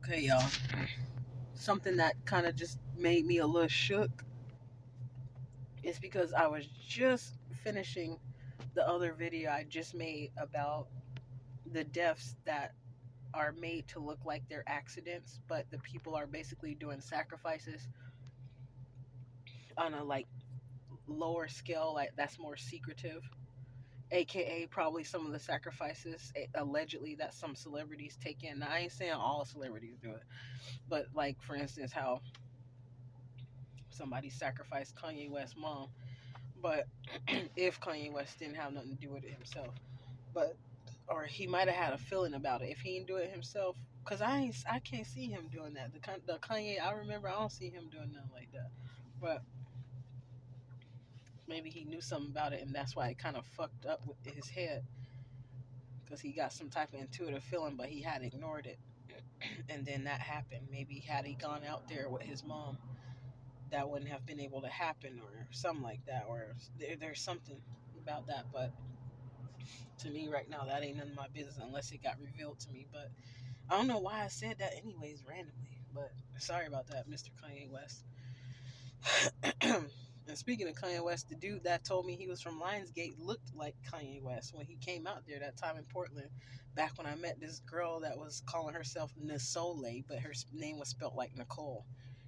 Okay, y'all. Something that kind of just made me a little shook is because I was just finishing the other video I just made about the deaths that are made to look like they're accidents, but the people are basically doing sacrifices on a like lower scale, like that's more secretive. AKA probably some of the sacrifices allegedly that some celebrities take in. Now I ain't saying all celebrities do it, but like for instance how somebody sacrificed Kanye West's mom. But if Kanye West didn't have nothing to do with it himself, but or he might have had a feeling about it if he didn't do it himself. Cause I can't see him doing that. The Kanye I remember, I don't see him doing nothing like that. But maybe he knew something about it and that's why it kind of fucked up with his head. Cause he got some type of intuitive feeling, but he had ignored it. And then that happened. Maybe had he gone out there with his mom, that wouldn't have been able to happen, or something like that. Or there's something about that. But to me right now, that ain't none of my business unless it got revealed to me. But I don't know why I said that anyways randomly. But sorry about that, Mr. Kanye West. And speaking of Kanye West, the dude that told me he was from Lionsgate looked like Kanye West when he came out there that time in Portland. Back when I met this girl that was calling herself Nisole, but her name was spelled like Nicole.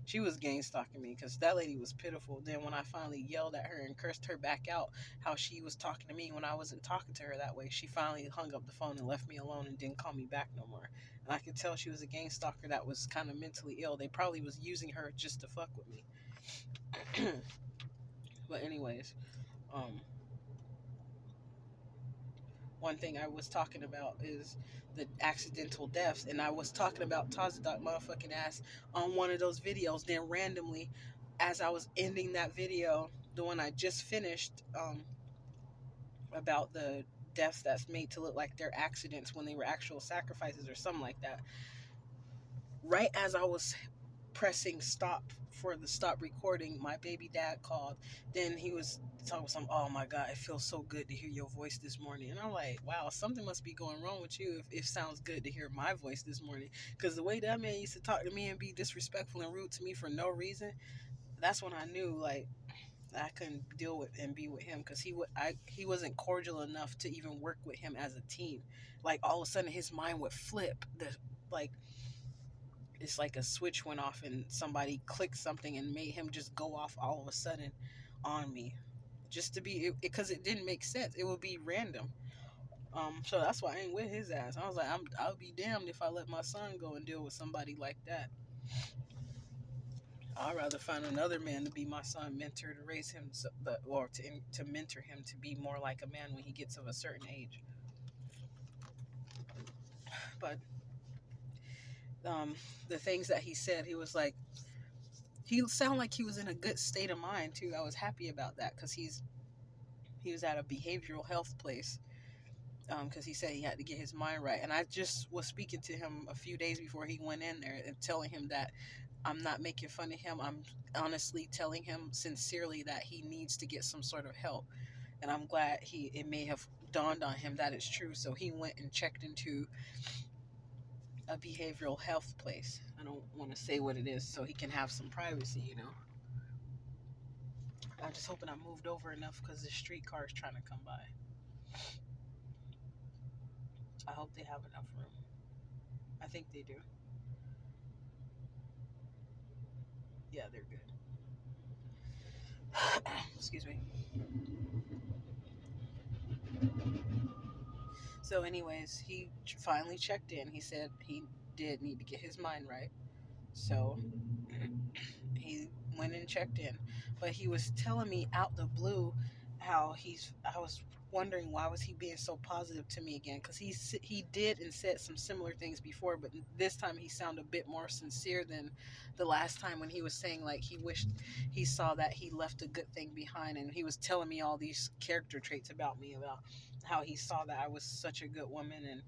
She was gang stalking me because that lady was pitiful. Then when I finally yelled at her and cursed her back out, how she was talking to me when I wasn't talking to her that way, she finally hung up the phone and left me alone and didn't call me back no more. And I could tell she was a gang stalker that was kind of mentally ill. They probably was using her just to fuck with me. But anyways, um, one thing I was talking about is the accidental deaths, and I was talking about Tazadaq motherfucking ass on one of those videos. Then randomly, as I was ending that video, the one I just finished, about the deaths that's made to look like they're accidents when they were actual sacrifices or something like that. Right as I was pressing stop for the stop recording, my baby dad called. Then he was talking some, oh my god, it feels so good to hear your voice this morning. And I'm like, wow, something must be going wrong with you if it sounds good to hear my voice this morning. Because the way that man used to talk to me and be disrespectful and rude to me for no reason, that's when I knew like I couldn't deal with and be with him, because he wasn't cordial enough to even work with him as a team. Like all of a sudden his mind would flip. Like it's like a switch went off and somebody clicked something and made him just go off all of a sudden on me, just to be because it didn't make sense. It would be random. So that's why I ain't with his ass. I was like, I'll be damned if I let my son go and deal with somebody like that. I'd rather find another man to be my son, mentor to raise him, or to mentor him to be more like a man when he gets of a certain age. But the things that he said, he was like, he sounded like he was in a good state of mind too. I was happy about that because he was at a behavioral health place, because he said he had to get his mind right. And I just was speaking to him a few days before he went in there and telling him that I'm not making fun of him. I'm honestly telling him sincerely that he needs to get some sort of help. And I'm glad it may have dawned on him that it's true. So he went and checked into a behavioral health place. I don't want to say what it is so he can have some privacy. I'm just hoping I moved over enough because the streetcar is trying to come by. I hope they have enough room. I think they do. Yeah, they're good. Excuse me. So, anyways, he finally checked in. He said he did need to get his mind right. So, he went and checked in. But he was telling me out the blue how I was wondering why was he being so positive to me again, because he did and said some similar things before, but this time he sounded a bit more sincere than the last time when he was saying like he wished he saw that he left a good thing behind, and he was telling me all these character traits about me, about how he saw that I was such a good woman. And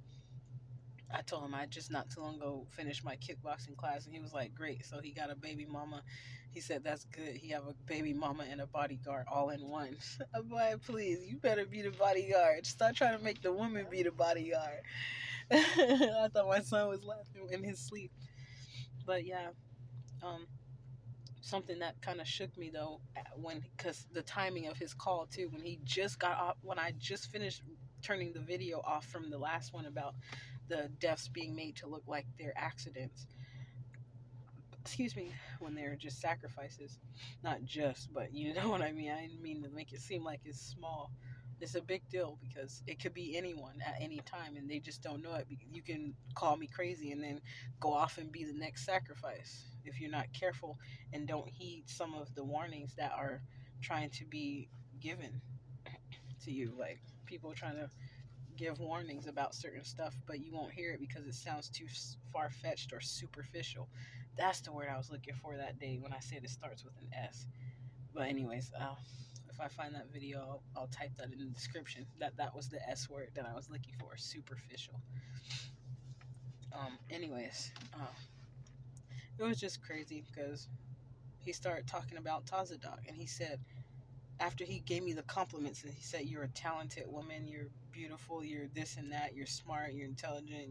I told him I just not too long ago finished my kickboxing class, and he was like, great. So he got a baby mama. He said that's good. He have a baby mama and a bodyguard all in one. I'm like, please, you better be the bodyguard. Stop trying to make the woman be the bodyguard. I thought my son was laughing in his sleep. But yeah, um, something that kind of shook me though, when, because the timing of his call too, when he just got off, when I just finished turning the video off from the last one about the deaths being made to look like they're accidents, excuse me, when they're just sacrifices. Not just, but you know what I mean. I didn't mean to make it seem like it's small. It's a big deal because it could be anyone at any time and they just don't know it. You can call me crazy and then go off and be the next sacrifice if you're not careful and don't heed some of the warnings that are trying to be given to you. Like, people trying to give warnings about certain stuff, but you won't hear it because it sounds too far fetched or superficial. That's the word I was looking for that day when I said it starts with an S. But anyways, if I find that video, I'll type that in the description. That was the S word that I was looking for, superficial. Anyways, it was just crazy because he started talking about Tazadaq, and he said, after he gave me the compliments, and he said, "You're a talented woman, you're beautiful, you're this and that, you're smart, you're intelligent,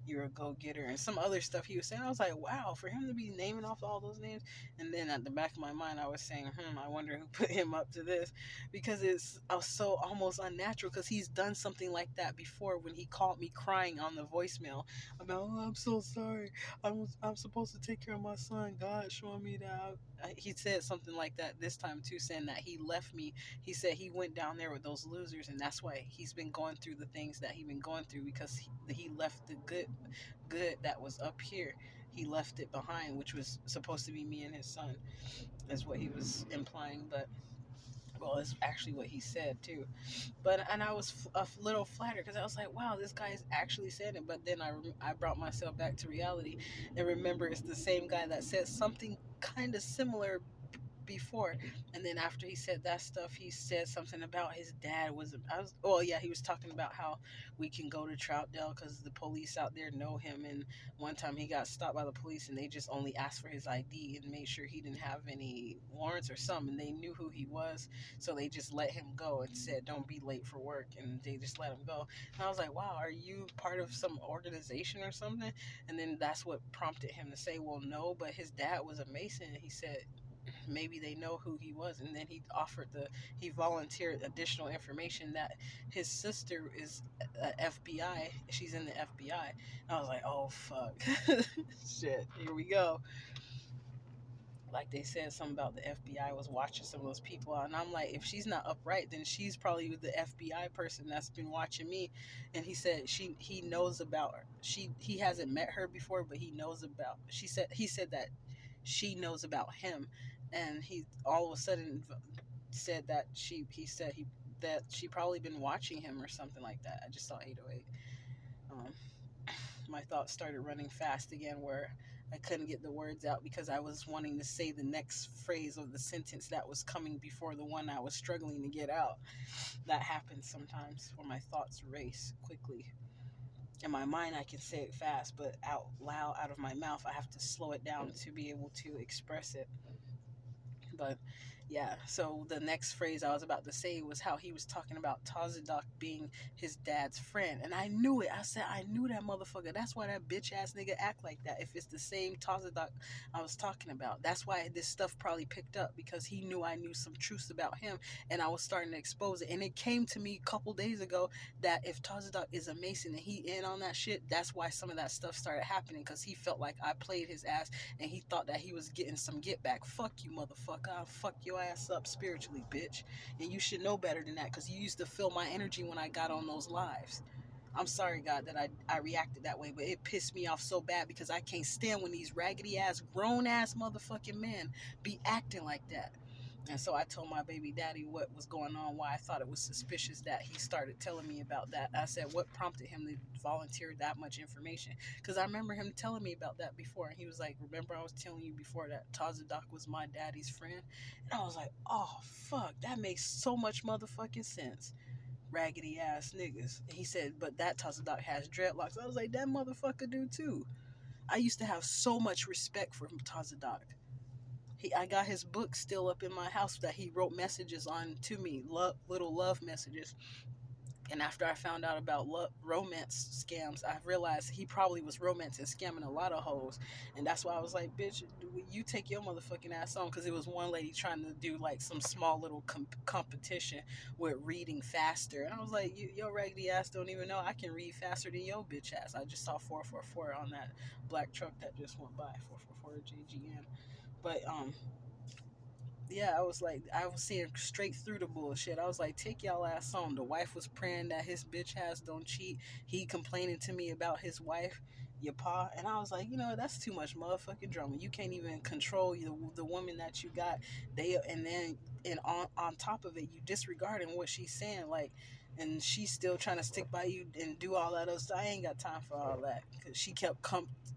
you're a go-getter," and some other stuff he was saying. I was like, wow, for him to be naming off all those names. And then at the back of my mind I was saying, I wonder who put him up to this, because it's so almost unnatural, because he's done something like that before when he called me crying on the voicemail about, "Oh, I'm so sorry, I'm supposed to take care of my son, God showing me that." He said something like that this time too, saying that he left me. He said he went down there with those losers, and that's why he's been going through the things that he's been going through, because he left the good that was up here. He left it behind, which was supposed to be me and his son, is what he was implying. But well, it's actually what he said too. But and I was a little flattered because I was like, wow, this guy is actually saying it. But then I brought myself back to reality and remember it's the same guy that said something kind of similar before. And then after he said that stuff, he said something about his dad was, well, yeah, he was talking about how we can go to Troutdale because the police out there know him. And one time he got stopped by the police and they just only asked for his ID and made sure he didn't have any warrants or something, and they knew who he was, so they just let him go and said, "Don't be late for work," and they just let him go. And I was like, wow, are you part of some organization or something? And then that's what prompted him to say, well, no, but his dad was a Mason. He said maybe they know who he was. And then he volunteered additional information that his sister is FBI, she's in the FBI. And I was like, oh fuck. Shit, here we go. Like, they said something about the FBI was watching some of those people out, and I'm like, if she's not upright, then she's probably the FBI person that's been watching me. And he said he knows about her. He hasn't met her before, but he said that she knows about him. And he all of a sudden said that that she probably been watching him or something like that. I just saw 808. um, my thoughts started running fast again, where I couldn't get the words out because I was wanting to say the next phrase of the sentence that was coming before the one I was struggling to get out. That happens sometimes where my thoughts race quickly. In my mind, I can say it fast, but out loud, out of my mouth, I have to slow it down to be able to express it. But yeah, so the next phrase I was about to say was how he was talking about Tazadaq being his dad's friend. And I knew it. I said, I knew that motherfucker. That's why that bitch ass nigga act like that. If it's the same Tazadaq I was talking about. That's why this stuff probably picked up, because he knew I knew some truths about him and I was starting to expose it. And it came to me a couple days ago that if Tazadaq is a Mason and he in on that shit, that's why some of that stuff started happening, because he felt like I played his ass and he thought that he was getting some get back. Fuck you, motherfucker. I'll fuck your ass up spiritually, bitch. And you should know better than that, because you used to feel my energy when I got on those lives. I'm sorry, God, that I reacted that way, but it pissed me off so bad because I can't stand when these raggedy ass, grown ass motherfucking men be acting like that. And so I told my baby daddy what was going on, why I thought it was suspicious that he started telling me about that. I said, what prompted him to volunteer that much information? Because I remember him telling me about that before. And he was like, remember I was telling you before that Tazadaq was my daddy's friend? And I was like, oh, fuck, that makes so much motherfucking sense. Raggedy ass niggas. And he said, but that Tazadaq has dreadlocks. I was like, that motherfucker do too. I used to have so much respect for Tazadaq. I got his book still up in my house that he wrote messages on to me, little love messages. And after I found out about romance scams, I realized he probably was romancing scamming a lot of hoes. And that's why I was like, bitch, you take your motherfucking ass on. Because it was one lady trying to do like some small little competition with reading faster. And I was like, your raggedy ass don't even know I can read faster than your bitch ass. I just saw 444 on that black truck that just went by, 444 JGM. But yeah, I was like, I was seeing straight through the bullshit. I was like, take y'all ass on. The wife was praying that his bitch ass don't cheat. He complaining to me about his wife, your pa. And I was like, you know, that's too much motherfucking drama. You can't even control the woman that you got. And then, and on top of it, you disregarding what she's saying. Like, and she's still trying to stick by you and do all that other stuff. I ain't got time for all that. Because she kept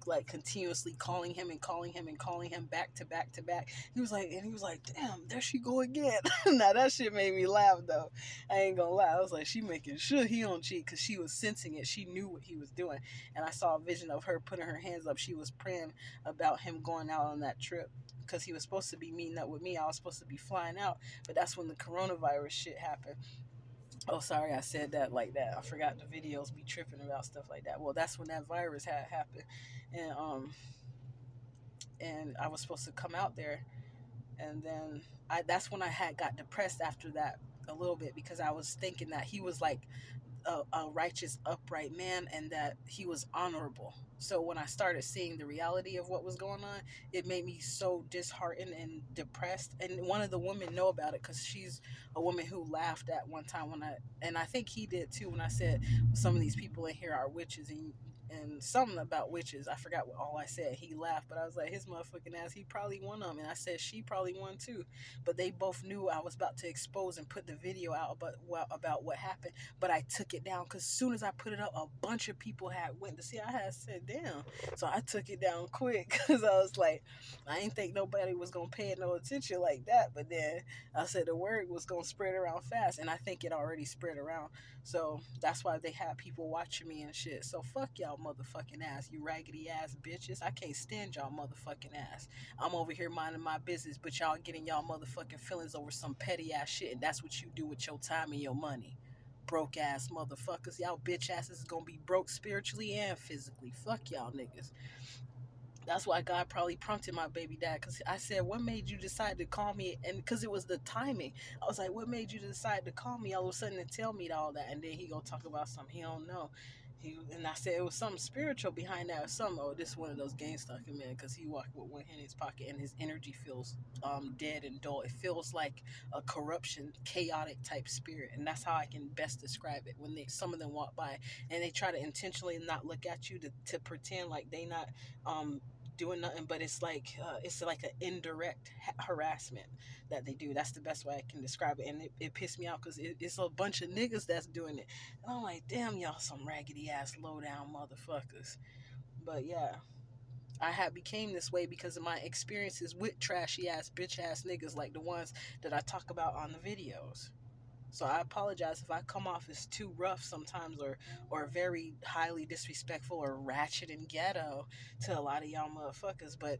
like continuously calling him and calling him and calling him back to back to back. He was like, damn, there she go again. Now that shit made me laugh though. I ain't gonna lie. I was like, she making sure he don't cheat because she was sensing it. She knew what he was doing. And I saw a vision of her putting her hands up. She was praying about him going out on that trip because he was supposed to be meeting up with me. I was supposed to be flying out, but that's when the coronavirus shit happened. Oh, sorry, I said that like that. I forgot the videos be tripping about stuff like that. Well, that's when that virus had happened, and I was supposed to come out there, and then that's when I had got depressed after that a little bit because I was thinking that he was like a righteous, upright man and that he was honorable. So when I started seeing the reality of what was going on, it made me so disheartened and depressed. And one of the women know about it because she's a woman who laughed at one time and I think he did too when I said some of these people in here are witches and something about witches. I forgot what all I said. He laughed, but I was like, his motherfucking ass, he probably won them. And I said, she probably won too. But they both knew I was about to expose and put the video out about what happened. But I took it down because as soon as I put it up, a bunch of people had went to see. I had said, damn. So I took it down quick because I was like, I didn't think nobody was going to pay no attention like that. But then I said the word was going to spread around fast. And I think it already spread around. So that's why they had people watching me and shit. So fuck y'all motherfucking ass, you raggedy ass bitches. I can't stand y'all motherfucking ass. I'm over here minding my business, but y'all getting y'all motherfucking feelings over some petty ass shit. And that's what you do with your time and your money. Broke ass motherfuckers. Y'all bitch asses is gonna be broke spiritually and physically. Fuck y'all niggas. That's why God probably prompted my baby dad because I said, what made you decide to call me? And because it was the timing. I was like, what made you decide to call me all of a sudden and tell me all that? And then he gonna talk about something he don't know. And I said it was something spiritual behind that or something. Oh, this is one of those game stalking men because he walked with one hand in his pocket and his energy feels dead and dull. It feels like a corruption, chaotic type spirit, and that's how I can best describe it. When some of them walk by and they try to intentionally not look at you to pretend like they not doing nothing, but it's like an indirect harassment that they do. That's the best way I can describe it, and it pissed me off because it's a bunch of niggas that's doing it, and I'm like, damn, y'all some raggedy ass low down motherfuckers. But yeah, I had became this way because of my experiences with trashy ass bitch ass niggas like the ones that I talk about on the videos. So I apologize if I come off as too rough sometimes or very highly disrespectful or ratchet and ghetto to a lot of y'all motherfuckers, but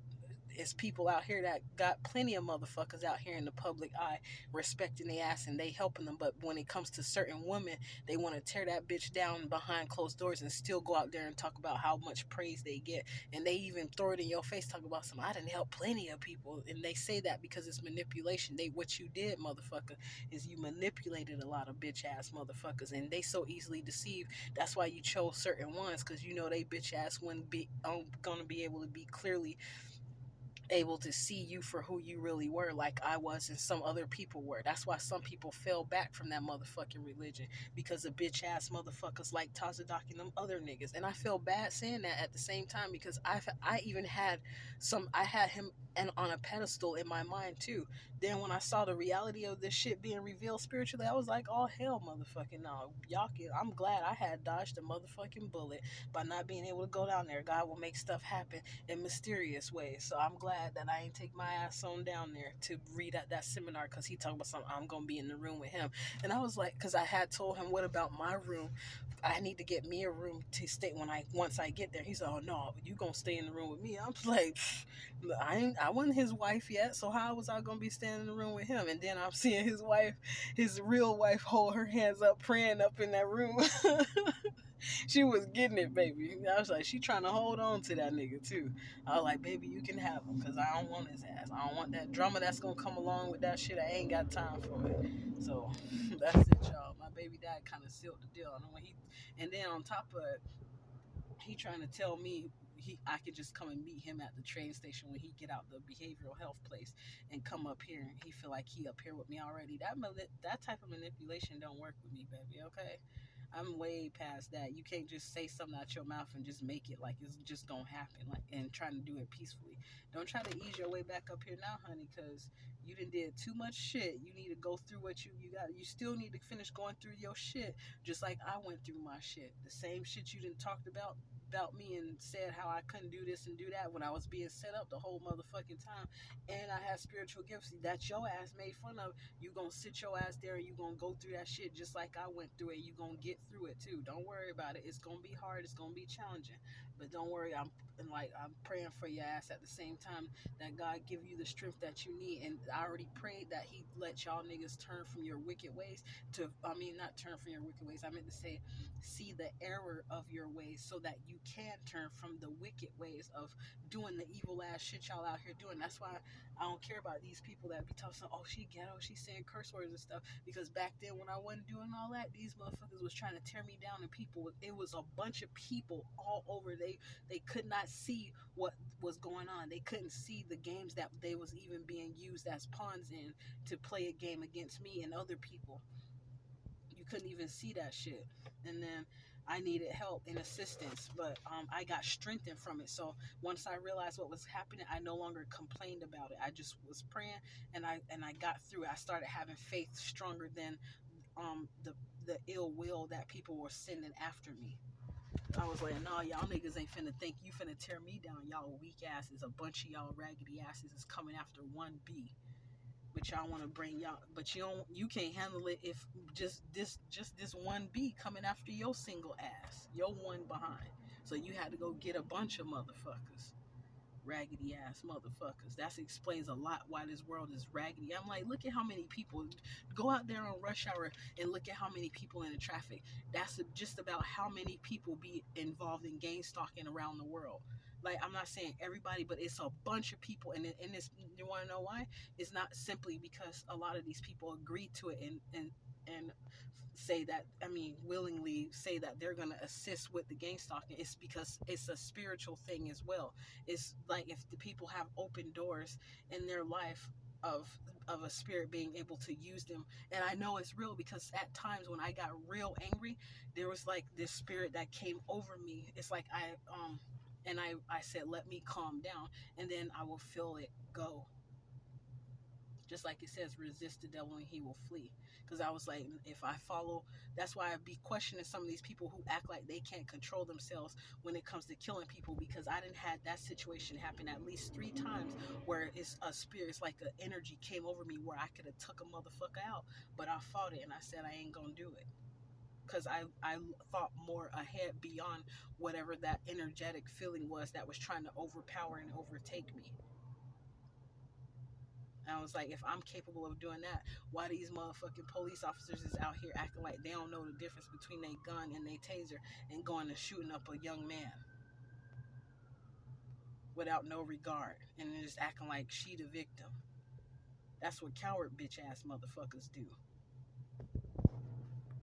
it's people out here that got plenty of motherfuckers out here in the public eye respecting their ass and they helping them. But when it comes to certain women, they want to tear that bitch down behind closed doors and still go out there and talk about how much praise they get. And they even throw it in your face, talk about some, I didn't help plenty of people. And they say that because it's manipulation. What you did, motherfucker, is you manipulated a lot of bitch ass motherfuckers and they so easily deceived. That's why you chose certain ones because you know they bitch ass wouldn't be gonna be able to be clearly able to see you for who you really were, like I was and some other people were. That's why some people fell back from that motherfucking religion because of bitch ass motherfuckers like Tazadaq and them other niggas. And I feel bad saying that at the same time because I even had I had him and on a pedestal in my mind too. Then when I saw the reality of this shit being revealed spiritually, I was like, oh hell motherfucking no. Y'all can, I'm glad I had dodged a motherfucking bullet by not being able to go down there. God will make stuff happen in mysterious ways. So I'm glad glad that I ain't take my ass on down there to read at that seminar because he talking about something. I'm gonna be in the room with him, and I was like, because I had told him, what about my room? I need to get me a room to stay when once I get there. He said, "Oh no, you gonna stay in the room with me?" I'm like, I wasn't his wife yet, so how was I gonna be staying in the room with him? And then I'm seeing his wife, his real wife, hold her hands up, praying up in that room. She was getting it, baby. I was like, she trying to hold on to that nigga too. I was like, baby, you can have him because I don't want his ass. I don't want that drama that's gonna come along with that shit. I ain't got time for it. So that's it, y'all. My baby dad kind of sealed the deal. And then on top of it, he trying to tell me I could just come and meet him at the train station when he get out the behavioral health place and come up here. And he feel like he up here with me already. That type of manipulation don't work with me, baby. Okay. I'm way past that. You can't just say something out your mouth and just make it like it's just gonna happen, like, and trying to do it peacefully. Don't try to ease your way back up here now, honey, because you done did too much shit. You need to go through what you got. You still need to finish going through your shit, just like I went through my shit. The same shit you done talked about me and said how I couldn't do this and do that when I was being set up the whole motherfucking time, and I had spiritual gifts that your ass made fun of. You gonna sit your ass there and you gonna go through that shit just like I went through it. You gonna get through it too. Don't worry about it. It's gonna be hard. It's gonna be challenging, but don't worry. I'm praying for your ass at the same time, that God give you the strength that you need. And I already prayed that He let y'all niggas turn from your wicked ways to, I mean, not turn from your wicked ways. I meant to say, see the error of your ways so that you can turn from the wicked ways of doing the evil ass shit y'all out here doing. That's why I don't care about these people that be talking, oh, she ghetto, she's saying curse words and stuff. Because back then when I wasn't doing all that, these motherfuckers was trying to tear me down, and it was a bunch of people all over. They could not see what was going on. They couldn't see the games that they was even being used as pawns in to play a game against me and other people. You couldn't even see that shit. And then I needed help and assistance, but I got strengthened from it. So once I realized what was happening, I no longer complained about it. I just was praying, and I got through it. I started having faith stronger than the ill will that people were sending after me. I was like, no, y'all niggas ain't finna think you finna tear me down. Y'all weak asses, a bunch of y'all raggedy asses is coming after 1B. But y'all want to bring y'all, but you can't handle it if just this 1B coming after your single ass, your one behind. So you had to go get a bunch of motherfuckers, raggedy ass motherfuckers. That explains a lot why this world is raggedy. I'm like, look at how many people go out there on rush hour and look at how many people in the traffic. That's just about how many people be involved in gang stalking around the world. Like, I'm not saying everybody, but it's a bunch of people. And this, you want to know why? It's not simply because a lot of these people agreed to it and say that, I mean, willingly say that they're going to assist with the gang stalking. It's because it's a spiritual thing as well. It's like if the people have open doors in their life of a spirit being able to use them. And I know it's real because at times when I got real angry, there was like this spirit that came over me. It's like I said, let me calm down, and then I will feel it go. Just like it says, resist the devil and he will flee. Because I was like, if I follow, that's why I be questioning some of these people who act like they can't control themselves when it comes to killing people. Because I didn't had that situation happen at least 3 times where it's a spirit, it's like an energy came over me where I could have took a motherfucker out, but I fought it and I said I ain't gonna do it. Because I thought more ahead beyond whatever that energetic feeling was that was trying to overpower and overtake me. And I was like, if I'm capable of doing that, why these motherfucking police officers is out here acting like they don't know the difference between their gun and their taser and going and shooting up a young man without no regard and then just acting like she the victim. That's what coward bitch ass motherfuckers do.